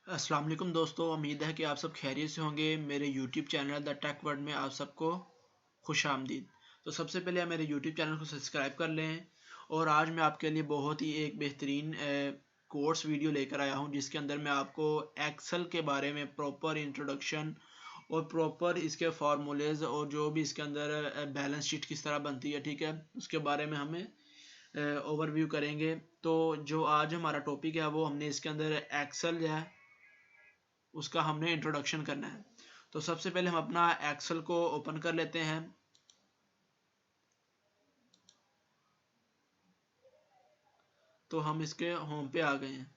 अस्सलाम वालेकुम दोस्तों, उम्मीद है कि आप सब खैरियत से होंगे। मेरे YouTube channel the tech world में आप सबको खुश आमदीद। तो सबसे पहले आप मेरे यूट्यूब चैनल को सब्सक्राइब कर लें। और आज मैं आपके लिए बहुत ही एक बेहतरीन कोर्स वीडियो लेकर आया हूं, जिसके अंदर मैं आपको एक्सेल के बारे में प्रॉपर इंट्रोडक्शन और प्रॉपर इसके फार्मूलेज और जो भी इसके अंदर बैलेंस शीट किस तरह बनती है, ठीक है, उसके बारे में हमें ओवरव्यू करेंगे। तो जो आज हमारा टॉपिक है वो हमने इसके अंदर एक्सेल है उसका हमने इंट्रोडक्शन करना है। तो सबसे पहले हम अपना एक्सेल को ओपन कर लेते हैं। तो हम इसके होम पे आ गए हैं।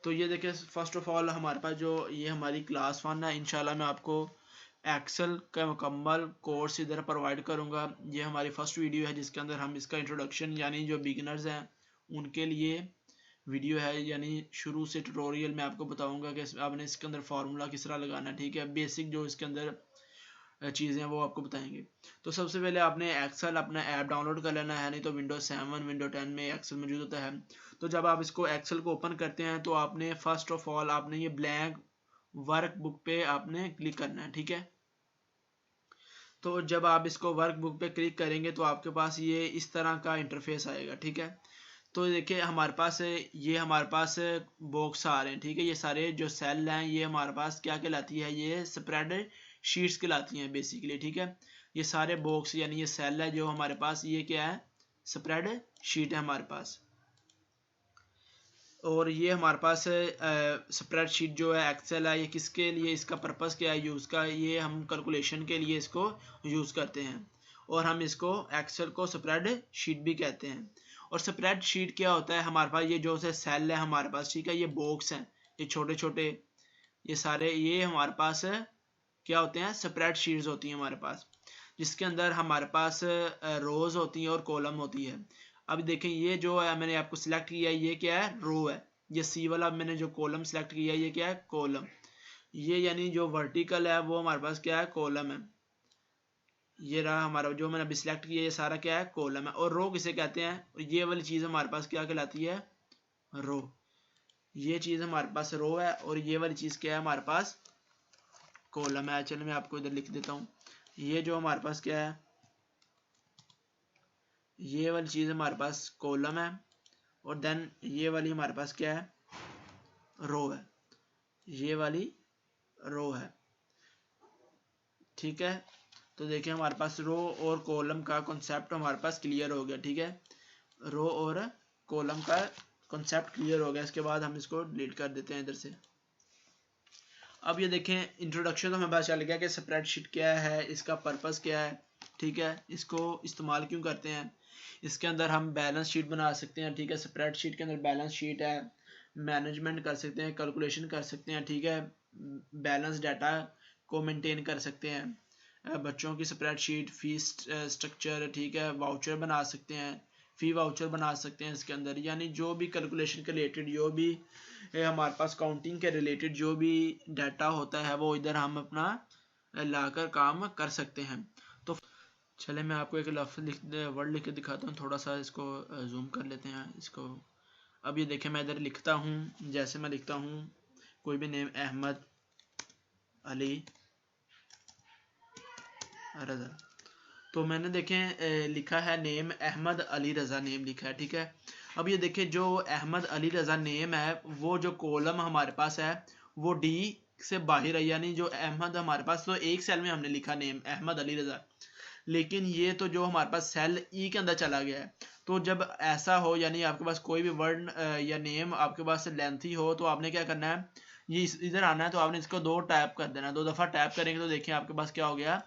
तो ये देखिए, फर्स्ट ऑफ ऑल हमारे पास जो ये हमारी क्लास 1 है, इंशाल्लाह मैं आपको एक्सेल का मुकम्मल कोर्स इधर प्रोवाइड करूंगा। ये हमारी फर्स्ट वीडियो है जिसके अंदर हम इसका इंट्रोडक्शन यानी जो बिगिनर्स हैं उनके लिए वीडियो है, यानी शुरू से ट्यूटोरियल मैं आपको बताऊंगा कि आपने इसके अंदर फार्मूला किस तरह लगाना है, ठीक है, बेसिक जो इसके अंदर चीज़ें वो आपको बताएंगे। तो सबसे पहले आपने एक्सेल अपना ऐप डाउनलोड कर लेना है, नहीं तो विंडोज 7 विंडो 10 में एक्सेल मौजूद होता है। तो जब आप इसको एक्सेल को ओपन करते हैं तो आपने फर्स्ट ऑफ ऑल आपने ये ब्लैंक वर्क बुक पे आपने क्लिक करना है, ठीक है। तो जब आप इसको वर्क बुक पे क्लिक करेंगे तो आपके पास ये इस तरह का इंटरफेस आएगा, ठीक है। तो देखिए हमारे पास बॉक्स आ रहे हैं, ठीक है। ये सारे जो सेल हैं ये हमारे पास क्या कहलाती है, ये स्प्रेड शीट्स कहलाती हैं बेसिकली, ठीक है। ये सारे बॉक्स यानी ये सेल है जो हमारे पास, ये क्या है, स्प्रेड शीट है हमारे पास। और ये हमारे पास स्प्रेड शीट जो है एक्सेल है, ये किसके लिए, इसका पर्पस क्या है यूज़ का, ये हम कैलकुलेशन के लिए इसको यूज़ करते हैं। और हम इसको एक्सेल को स्प्रेड शीट भी कहते हैं। और स्प्रेड शीट क्या होता है, हमारे पास ये जो से सेल है हमारे पास, ठीक है, ये बॉक्स हैं, ये छोटे छोटे, ये सारे ये हमारे पास क्या होते हैं, स्प्रेड शीट्स होती हैं हमारे पास, जिसके अंदर हमारे पास रोज होती हैं और कॉलम होती है। अब देखें ये जो है मैंने आपको सिलेक्ट किया है ये क्या है, रो है। ये सी वाला मैंने जो कॉलम सिलेक्ट किया है ये क्या है, कॉलम। ये यानी जो वर्टिकल है वो हमारे पास क्या है, कॉलम है। ये रहा हमारा जो मैंने अभी सिलेक्ट किया, ये सारा क्या है, कॉलम है। और रो किसे कहते हैं, और ये वाली चीज़ हमारे पास क्या कहलाती है, रो। ये चीज़ हमारे पास रो है और ये वाली चीज़ क्या है, हमारे पास कॉलम है। चलो मैं आपको इधर लिख देता हूँ। ये जो हमारे पास क्या है, ये वाली चीज़ हमारे पास कॉलम है, और देन ये वाली हमारे पास क्या है, रो है। ये वाली रो है, ठीक है। तो देखिए हमारे पास रो और कॉलम का कॉन्सेप्ट हमारे पास क्लियर हो गया, ठीक है। रो और कॉलम का कॉन्सेप्ट क्लियर हो गया। इसके बाद हम इसको डिलीट कर देते हैं इधर से। अब ये देखें, इंट्रोडक्शन तो हमें पता चल गया कि स्प्रेडशीट क्या है, इसका पर्पस क्या है, ठीक है, इसको इस्तेमाल क्यों करते हैं। इसके अंदर हम बैलेंस शीट बना सकते हैं, ठीक है। स्प्रेडशीट के अंदर बैलेंस शीट है, मैनेजमेंट कर सकते हैं, कैलकुलेशन कर सकते हैं, ठीक है, बैलेंस डाटा को मेंटेन कर सकते हैं। बच्चों की स्प्रेडशीट, फीस स्ट्रक्चर, ठीक है, वाउचर बना सकते हैं, फी वाउचर बना सकते हैं इसके अंदर। यानी जो भी कैलकुलेशन के रिलेटेड, जो भी हमारे पास काउंटिंग के रिलेटेड जो भी डाटा होता है वो इधर हम अपना लाकर काम कर सकते हैं। तो चले मैं आपको एक लफ्ज़ वर्ड लिख के दिखाता हूँ, थोड़ा सा इसको जूम कर लेते हैं इसको। अब ये देखें मैं इधर लिखता हूँ, जैसे मैं लिखता हूँ कोई भी नेम, अहमद अली रज़ा। तो मैंने देखें लिखा है नेम अहमद अली रज़ा, नेम लिखा है, ठीक है। अब ये देखें जो अहमद अली रज़ा नेम है, वो जो कॉलम हमारे पास है वो डी से बाहर है, यानी जो अहमद हमारे पास, तो एक सेल में हमने लिखा नेम अहमद अली रज़ा, लेकिन ये तो जो हमारे पास सेल ई के अंदर चला गया है। तो जब ऐसा हो, यानी आपके पास कोई भी वर्ड या नेम आपके पास लेंथी हो, तो आपने क्या करना है, ये इधर आना है, तो आपने इसको दो टैप कर देना है। दो दफ़ा टैप करेंगे तो देखिए आपके पास क्या हो गया,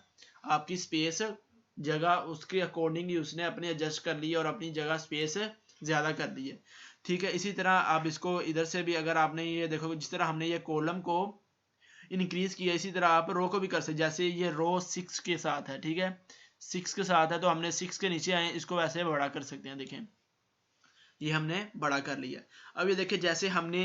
आपकी स्पेस जगह उसके अकॉर्डिंग ही उसने अपनी एडजस्ट कर ली और अपनी जगह स्पेस ज़्यादा कर दी है, ठीक है। इसी तरह आप इसको इधर से भी, अगर आपने ये देखो जिस तरह हमने ये कॉलम को इंक्रीज किया, इसी तरह आप रो को भी कर सकते। जैसे ये रो 6 के साथ है, ठीक है, 6 के साथ है, तो हमने 6 के नीचे आए इसको वैसे बड़ा कर सकते हैं। देखें ये हमने बड़ा कर लिया। अब ये देखिए जैसे हमने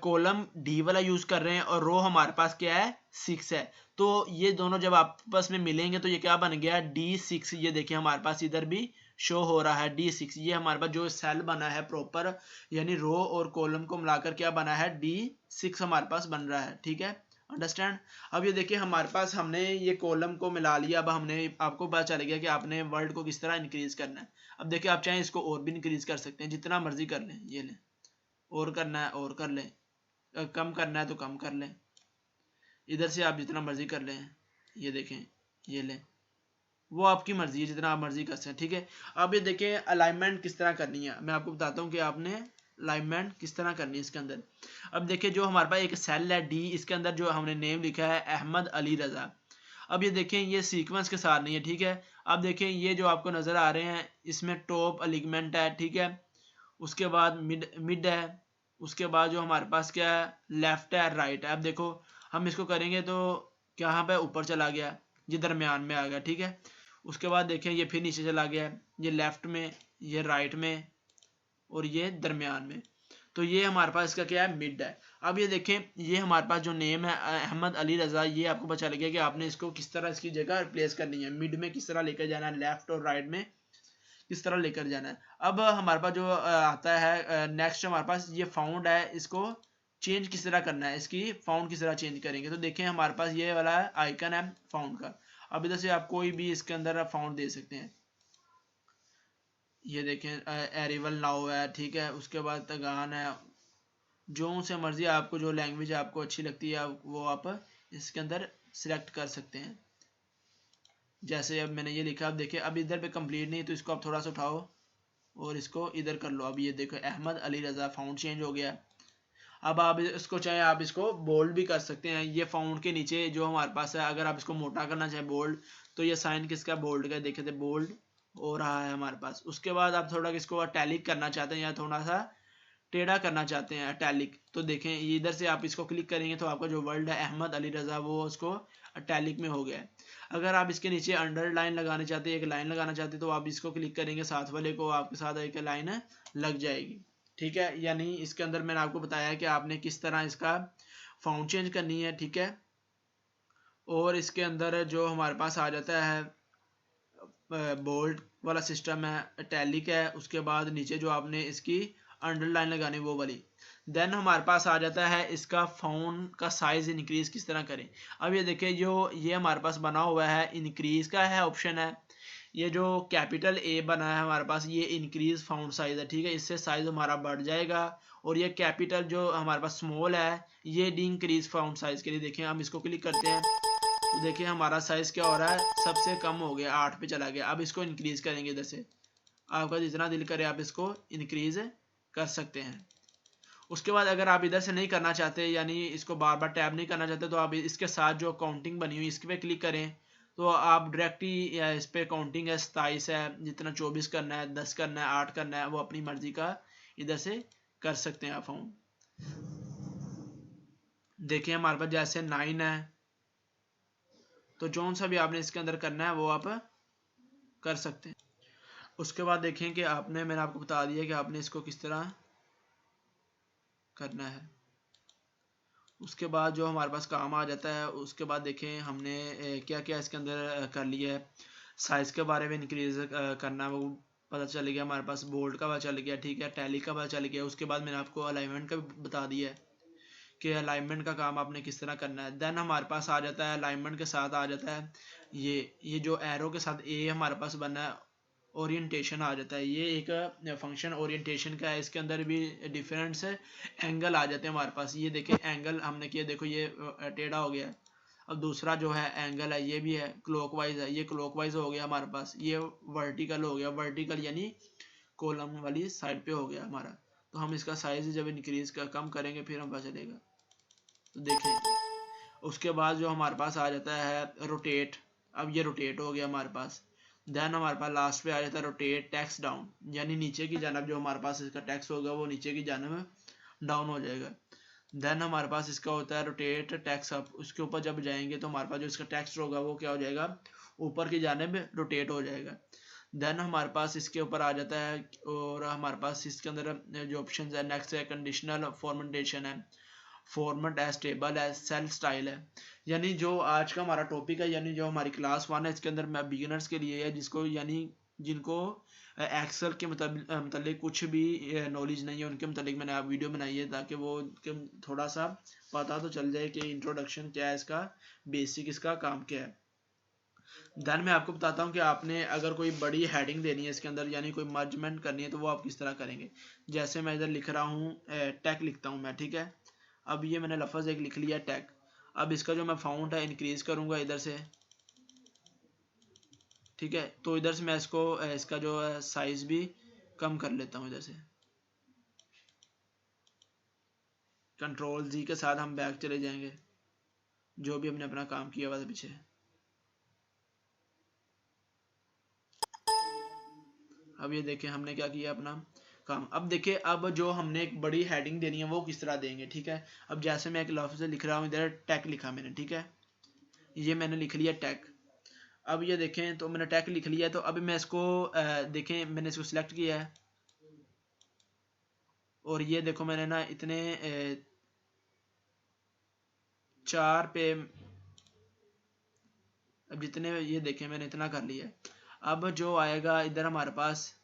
कॉलम डी वाला यूज कर रहे हैं और रो हमारे पास क्या है, 6 है। तो ये दोनों जब आपस में मिलेंगे तो ये क्या बन गया, D6। ये देखिए हमारे पास इधर भी शो हो रहा है D6। ये हमारे पास जो सेल बना है प्रॉपर, यानी रो और कॉलम को मिलाकर क्या बना है, D6 हमारे पास बन रहा है। ठीक है, अंडरस्टैंड। अब ये देखिए हमारे पास हमने ये कॉलम को मिला लिया। अब हमने आपको पता चल गया कि आपने वर्ड को किस तरह इंक्रीज करना है। अब देखिए आप चाहें इसको और भी इंक्रीज कर सकते हैं, जितना मर्जी कर लें। ये लें, और करना है और कर लें, कम करना है तो कम कर लें, इधर से आप जितना मर्जी कर लें। ये देखें, ये लें, वो आपकी मर्जी है, जितना आप मर्जी कर सकते हैं। ठीक है, अब ये देखें अलाइनमेंट किस तरह करनी है। मैं आपको बताता हूँ कि आपने अलाइनमेंट किस तरह करनी है इसके अंदर। अब देखिए जो हमारे पास एक सेल है D, इसके अंदर जो हमने नेम लिखा है अहमद अली रजा। अब ये देखें ये सीक्वेंस के साथ नहीं है। ठीक है, अब देखें ये जो आपको नजर आ रहे हैं, इसमें टॉप अलिगमेंट है। ठीक है, उसके बाद मिड है, उसके बाद जो हमारे पास क्या है, लेफ्ट है, राइट है। अब देखो हम इसको करेंगे तो यहाँ पे ऊपर चला गया, ये दरमियान में आ गया। ठीक है, उसके बाद देखें ये फिर नीचे चला गया, ये लेफ्ट में, ये राइट में, और ये दरमियान में। तो ये हमारे पास इसका क्या है, मिड है। अब ये देखें ये हमारे पास जो नेम है अहमद अली रजा, ये आपको पता चल गया कि आपने इसको किस तरह इसकी जगह रिप्लेस करनी है। मिड में किस तरह लेकर जाना है, लेफ्ट और राइट में किस तरह लेकर जाना है। अब हमारे पास जो आता है नेक्स्ट हमारे पास ये फाउंड है, इसको चेंज किस तरह करना है, इसकी फाउंड किस तरह चेंज करेंगे। तो देखें हमारे पास ये वाला आइकन है फाउंड का। अब इधर से आप कोई भी इसके अंदर फाउंड दे सकते हैं। ये देखें एरिवल नाउ है। ठीक है, उसके बाद तगान है, जो से मर्जी आपको जो लैंग्वेज आपको अच्छी लगती है वो आप इसके अंदर सिलेक्ट कर सकते हैं। जैसे अब मैंने ये लिखा, अब देखिए अब इधर पे कंप्लीट नहीं, तो इसको आप थोड़ा सा उठाओ और इसको इधर कर लो। अब ये देखो अहमद अली रजा फाउंड चेंज हो गया। अब आप इसको चाहे आप इसको बोल्ड भी कर सकते हैं। ये फाउंड के नीचे जो हमारे पास है, अगर आप इसको मोटा करना चाहें बोल्ड, तो ये साइन किसका, बोल्ड का, देखे थे बोल्ड हो रहा है हमारे पास। उसके बाद आप थोड़ा इसको अटैलिक करना चाहते हैं या थोड़ा सा टेढ़ा करना चाहते हैं अटैलिक, तो देखें ये इधर से आप इसको क्लिक करेंगे तो आपका जो वर्ड है अहमद अली रजा वो उसको अटैलिक में हो गया है। अगर आप इसके नीचे अंडरलाइन लगाना चाहते हैं, एक लाइन लगाना चाहते हैं, तो आप इसको क्लिक करेंगे साथ वाले को, आपके साथ एक लाइन लग जाएगी। ठीक है, यानी इसके अंदर मैंने आपको बताया कि आपने किस तरह इसका फाउंड चेंज करनी है। ठीक है, और इसके अंदर जो हमारे पास आ जाता है बोल्ड वाला सिस्टम है, अटैलिक है, उसके बाद नीचे जो आपने इसकी अंडरलाइन लगानी वो वाली। देन हमारे पास आ जाता है इसका फाउंड का साइज इंक्रीज किस तरह करें। अब ये देखिए जो ये हमारे पास बना हुआ है इंक्रीज का है ऑप्शन है, ये जो कैपिटल ए बना है हमारे पास ये इंक्रीज फाउंड साइज है। ठीक है, इससे साइज हमारा बढ़ जाएगा। और ये कैपिटल जो हमारे पास स्मॉल है ये डी इंक्रीज फाउंड साइज के लिए। देखें हम इसको क्लिक करते हैं तो देखिए हमारा साइज क्या हो रहा है, सबसे कम हो गया, 8 पे चला गया। अब इसको इंक्रीज करेंगे, इधर से आपका जितना दिल करे आप इसको इंक्रीज कर सकते हैं। उसके बाद अगर आप इधर से नहीं करना चाहते, यानी इसको बार बार टैब नहीं करना चाहते, तो आप इसके साथ जो काउंटिंग बनी हुई इस पे क्लिक करें तो आप डायरेक्ट ही इस पे काउंटिंग है 27 है, जितना 24 करना है, 10 करना है, 8 करना है, वो अपनी मर्जी का इधर से कर सकते हैं आप फाउंड। देखिए हमारे पास जैसे 9 है, तो जो सा भी आपने इसके अंदर करना है वो आप कर सकते हैं। उसके बाद देखें कि आपने, मैंने आपको बता दिया कि आपने इसको किस तरह करना है। उसके बाद जो हमारे पास काम आ जाता है, उसके बाद देखें हमने क्या क्या इसके अंदर कर लिया है। साइज़ के बारे में इंक्रीज करना वो पता चल गया हमारे पास, बोल्ड का पता चल गया। ठीक है, टैली का पता चल गया। उसके बाद मैंने आपको अलाइनमेंट का भी बता दिया है कि अलाइनमेंट का काम आपने किस तरह करना है। देन हमारे पास आ जाता है अलाइनमेंट के साथ आ जाता है ये जो एरो के साथ ए हमारे पास बना है, ओरिएंटेशन आ जाता है। ये एक फंक्शन ओरिएंटेशन का है, इसके अंदर भी डिफरेंट एंगल आ जाते हैं हमारे पास। ये देखें एंगल हमने किया, देखो ये टेढ़ा हो गया। अब दूसरा जो है एंगल है ये भी है क्लॉकवाइज है, ये क्लॉकवाइज हो गया हमारे पास। ये वर्टिकल हो गया, वर्टिकल यानी कॉलम वाली साइड पे हो गया हमारा। तो हम इसका साइज जब इंक्रीज कम करेंगे फिर हम पता चलेगा। तो देखें उसके बाद जो हमारे पास आ जाता है रोटेट। अब ये रोटेट हो गया हमारे पास। देन हमारे पास लास्ट पे आ जाता है रोटेट टेक्स्ट डाउन, यानी नीचे की जानब जो हमारे पास इसका टेक्स्ट होगा वो नीचे की जानब डाउन हो जाएगा। देन हमारे पास इसका होता है रोटेट टेक्स्ट अप, उसके ऊपर जब जाएंगे तो हमारे पास जो इसका टेक्स्ट होगा वो क्या हो जाएगा, ऊपर की जानब रोटेट हो जाएगा। देन हमारे पास इसके ऊपर आ जाता है, और हमारे पास इसके अंदर जो ऑप्शन है नेक्स्ट है कंडीशनल फॉर्मेंटेशन है, फॉर्मेट है, स्टेबल है, सेल्फ स्टाइल है। यानी जो आज का हमारा टॉपिक है, यानी जो हमारी क्लास 1 है, इसके अंदर मैं बिगिनर्स के लिए है, जिसको यानी जिनको एक्सेल के मतलब कुछ भी नॉलेज नहीं है, उनके मतलब मैंने आप वीडियो बनाई है ताकि वो थोड़ा सा पता तो चल जाए कि इंट्रोडक्शन क्या है इसका, बेसिक इसका काम क्या है। देन मैं आपको बताता हूँ कि आपने अगर कोई बड़ी हेडिंग देनी है इसके अंदर, यानी कोई मर्जमेंट करनी है, तो वो आप किस तरह करेंगे। जैसे मैं इधर लिख रहा हूँ टैग लिखता हूँ मैं, ठीक है। अब ये मैंने लफ्ज़ एक लिख लिया टैग। अब इसका जो मैं फाउंट है इंक्रीज करूँगा इधर से, ठीक है। तो इधर से मैं इसको इसका जो है साइज भी कम कर लेता हूँ इधर से। कंट्रोल जी के साथ हम बैक चले जाएंगे, जो भी हमने अपना काम किया हुआ था पीछे। अब ये देखें हमने क्या किया अपना काम। अब देखिए अब जो हमने एक बड़ी हेडिंग देनी है वो किस तरह देंगे, ठीक है। अब जैसे मैं एक लफ्ज़ लिख रहा हूँ, इधर टैग लिखा मैंने, ठीक है। ये मैंने लिख लिया टैग। अब ये देखें तो मैंने टैग लिख लिया है, तो अभी मैं इसको देखें मैंने इसको सिलेक्ट किया है, और ये देखो मैंने ना इतने 4 पे, अब जितने ये देखें मैंने इतना कर लिया है। अब जो आएगा इधर हमारे पास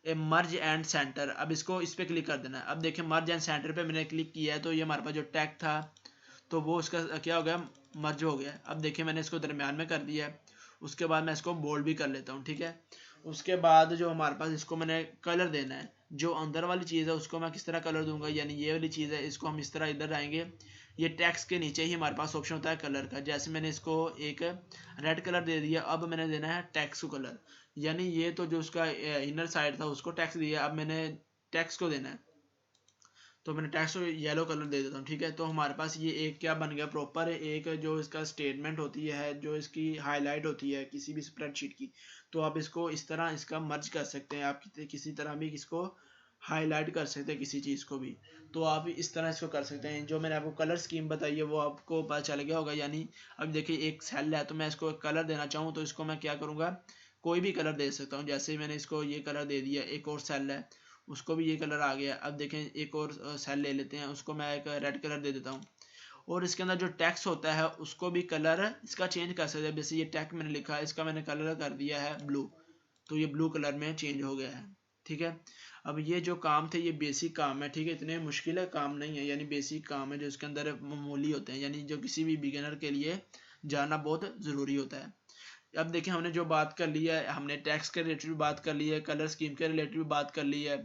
मर्ज एंड सेंटर, अब इसको इस पर क्लिक कर देना है। अब देखिए मर्ज एंड सेंटर पे मैंने क्लिक किया है, तो ये हमारे पास जो टैग था तो वो उसका क्या हो गया, मर्ज हो गया। अब देखिए मैंने इसको दरमियान में कर दिया है। उसके बाद मैं इसको बोल्ड भी कर लेता हूँ, ठीक है। उसके बाद जो हमारे पास इसको मैंने कलर देना है, जो अंदर वाली चीज़ है उसको मैं किस तरह कलर दूंगा, यानी ये वाली चीज़ है इसको हम इस तरह इधर आएंगे। ये टेक्स्ट के नीचे ही हमारे पास ऑप्शन होता है कलर का। जैसे मैंने इसको एक रेड कलर दे दिया, अब मैंने देना है टेक्स्ट को कलर, यानी ये तो जो उसका इनर साइड था उसको टेक्स्ट दिया, अब मैंने टेक्स्ट को देना है, तो मैंने टेक्स्ट को येलो कलर दे देता हूँ, ठीक है। तो हमारे पास ये एक क्या बन गया प्रॉपर, एक जो इसका स्टेटमेंट होती है, जो इसकी हाईलाइट होती है किसी भी स्प्रेडशीट की, तो आप इसको इस तरह इसका मर्ज कर सकते हैं, आप किसी तरह भी इसको हाईलाइट कर सकते हैं किसी चीज़ को भी, तो आप इस तरह इसको कर सकते हैं। जो मैंने आपको कलर स्कीम बताई है वो आपको पता चल गया होगा। यानी अब देखिए एक सेल है, तो मैं इसको कलर देना चाहूँ तो इसको मैं क्या करूँगा, कोई भी कलर दे सकता हूँ। जैसे मैंने इसको ये कलर दे दिया, एक और सेल है उसको भी ये कलर आ गया। अब देखें एक और सेल ले लेते हैं, उसको मैं एक रेड कलर दे देता हूँ, और इसके अंदर जो टेक्स्ट होता है उसको भी कलर इसका चेंज कर सकते हैं। जैसे ये टेक्स्ट मैंने लिखा है, इसका मैंने कलर कर दिया है ब्लू, तो ये ब्लू कलर में चेंज हो गया है, ठीक है। अब ये जो काम थे ये बेसिक काम है, ठीक है, इतने मुश्किल है काम नहीं है, यानी बेसिक काम है जो इसके अंदर मामूली होते हैं, यानी जो किसी भी बिगिनर के लिए जानना बहुत ज़रूरी होता है। अब देखिए हमने जो बात कर ली है, हमने टैक्स के रिलेटेड भी बात कर ली है, कलर स्कीम के रिलेटेड भी बात कर ली है,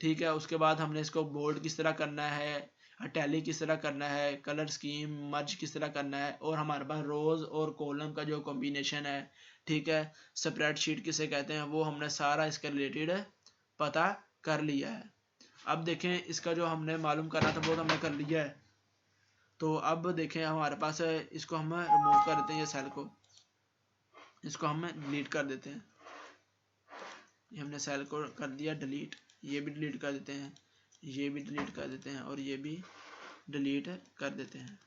ठीक है। उसके बाद हमने इसको बोल्ड किस तरह करना है, टैली किस तरह करना है, कलर स्कीम मर्ज किस तरह करना है, और हमारे पास रोज और कॉलम का जो कॉम्बिनेशन है, ठीक है, स्प्रेडशीट किसे कहते हैं, वो हमने सारा इसके रिलेटेड पता कर लिया है। अब देखें इसका जो हमने मालूम करना था वो तो हमने कर लिया है। तो अब देखें हमारे पास इसको हम रिमूव कर देते हैं, ये सेल को इसको हम डिलीट कर देते हैं। ये हमने सेल को कर दिया डिलीट, ये भी डिलीट कर देते हैं, ये भी डिलीट कर देते हैं, और ये भी डिलीट कर देते हैं।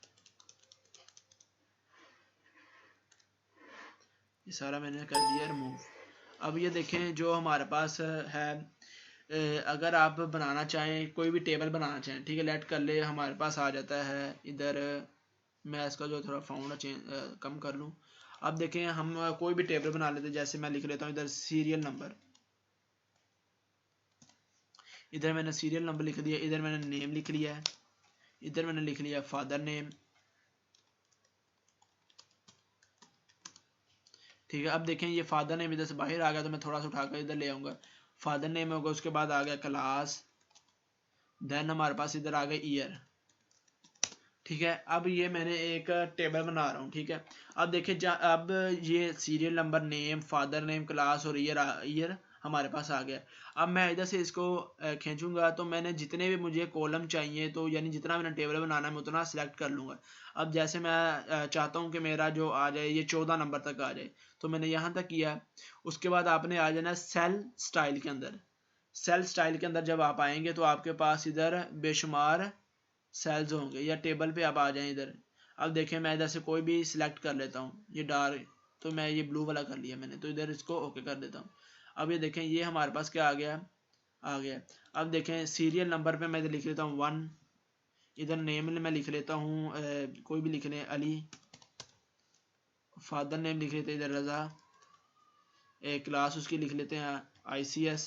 ये सारा मैंने कर दिया रिमूव। अब ये देखें जो हमारे पास है, अगर आप बनाना चाहें कोई भी टेबल बनाना चाहें, ठीक है, लेट कर ले हमारे पास आ जाता है इधर। मैं इसका जो थोड़ा फाउंड कम कर लूँ। अब देखें हम कोई भी टेबल बना लेते हैं, जैसे मैं लिख लेता हूँ इधर सीरियल नंबर, इधर मैंने सीरियल नंबर लिख दिया, इधर मैंने नेम लिख लिया है, इधर मैंने लिख लिया फादर नेम, ठीक है। अब देखें ये फादर नेम इधर से बाहर आ गया, तो मैं थोड़ा सा उठाकर इधर ले आऊँगा, फादर नेम होगा, उसके बाद आ गया क्लास, देन हमारे पास इधर आ गया ईयर, ठीक है। अब ये मैंने एक टेबल बना रहा हूँ, ठीक है। अब देखिए अब ये serial number, name, father name, class और ईयर हमारे पास आ गया। अब मैं इधर से इसको खींचूंगा, तो मैंने जितने भी मुझे कॉलम चाहिए, तो यानी जितना मैंने टेबल बनाना है मैं उतना सिलेक्ट कर लूँगा। अब जैसे मैं चाहता हूँ कि मेरा जो आ जाए ये 14 नंबर तक आ जाए, तो मैंने यहाँ तक किया। उसके बाद आपने आ जाना सेल स्टाइल के अंदर। सेल स्टाइल के अंदर जब आप आएंगे तो आपके पास इधर बेशुमार सेल्स होंगे, या टेबल पे आप आ जाएं इधर। अब देखें मैं इधर से कोई भी सिलेक्ट कर लेता हूँ, ये डार्क, तो मैं ये ब्लू वाला कर लिया मैंने, तो इधर इसको ओके कर देता हूँ। अब ये देखें ये हमारे पास क्या आ गया। अब देखें सीरियल नंबर पे मैं इधर लिख लेता हूँ 1, इधर नेम में मैं लिख लेता हूँ कोई भी लिख लें अली, फादर नेम लिख लेते इधर रज़ा, एक क्लास उसकी लिख लेते हैं ICS,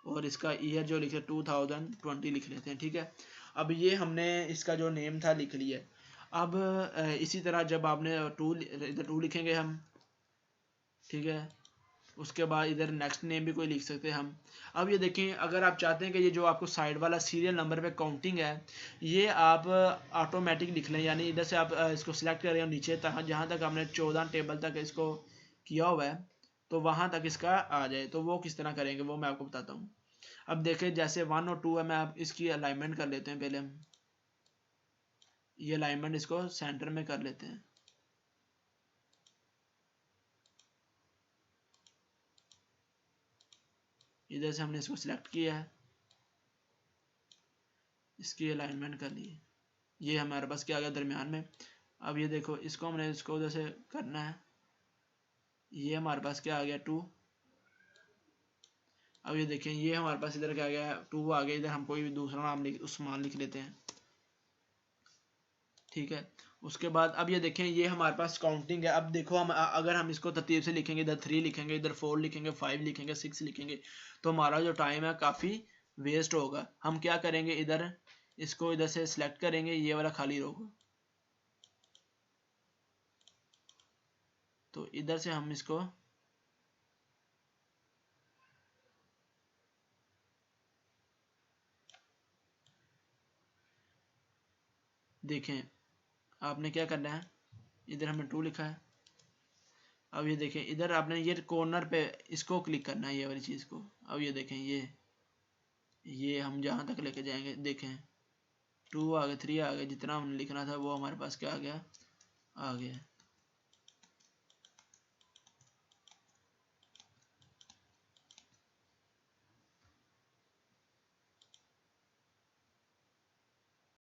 और इसका ईयर जो लिखे 2020 लिख लेते हैं, ठीक है। अब ये हमने इसका जो नेम था लिख लिया। अब इसी तरह जब आपने इधर 2 लिखेंगे हम, ठीक है, उसके बाद इधर नेक्स्ट नेम भी कोई लिख सकते हैं हम। अब ये देखें, अगर आप चाहते हैं कि ये जो आपको साइड वाला सीरियल नंबर पे काउंटिंग है ये आप ऑटोमेटिक लिख लें, यानी इधर से आप इसको सिलेक्ट करें और नीचे तक जहाँ तक आपने 14 टेबल तक इसको किया हुआ है तो वहाँ तक इसका आ जाए, तो वो किस तरह करेंगे वो मैं आपको बताता हूँ। अब देखें जैसे 1 और 2 है, मैं आप इसकी अलाइनमेंट कर लेते हैं। पहले हम ये अलाइनमेंट इसको सेंटर में कर लेते हैं। इधर से हमने इसको सिलेक्ट किया है, इसकी अलाइनमेंट कर ली, ये हमारे पास क्या आ गया दरमियान में। अब ये देखो इसको हमने इसको उधर से करना है, ये हमारे पास क्या आ गया 2। अब ये देखें ये हमारे पास इधर क्या आ गया 2 आ गया। इधर हम कोई भी दूसरा नाम उस्मान लिख लेते हैं, ठीक है। उसके बाद अब ये देखें ये हमारे पास काउंटिंग है। अब देखो हम अगर हम इसको तरतीब से लिखेंगे, इधर 3 लिखेंगे, इधर 4 लिखेंगे, 5 लिखेंगे, 6 लिखेंगे, तो हमारा जो टाइम है काफ़ी वेस्ट होगा। हम क्या करेंगे, इधर इसको इधर से सिलेक्ट करेंगे, ये वाला खाली होगा, तो इधर से हम इसको देखें, आपने क्या करना है, इधर हमने 2 लिखा है। अब ये देखें इधर आपने ये कॉर्नर पे इसको क्लिक करना है, ये वाली चीज़ को। अब ये देखें ये हम जहाँ तक लेके जाएंगे, देखें 2 आ गया, 3 आ गया, जितना हमने लिखना था वो हमारे पास क्या आ गया, आ गया।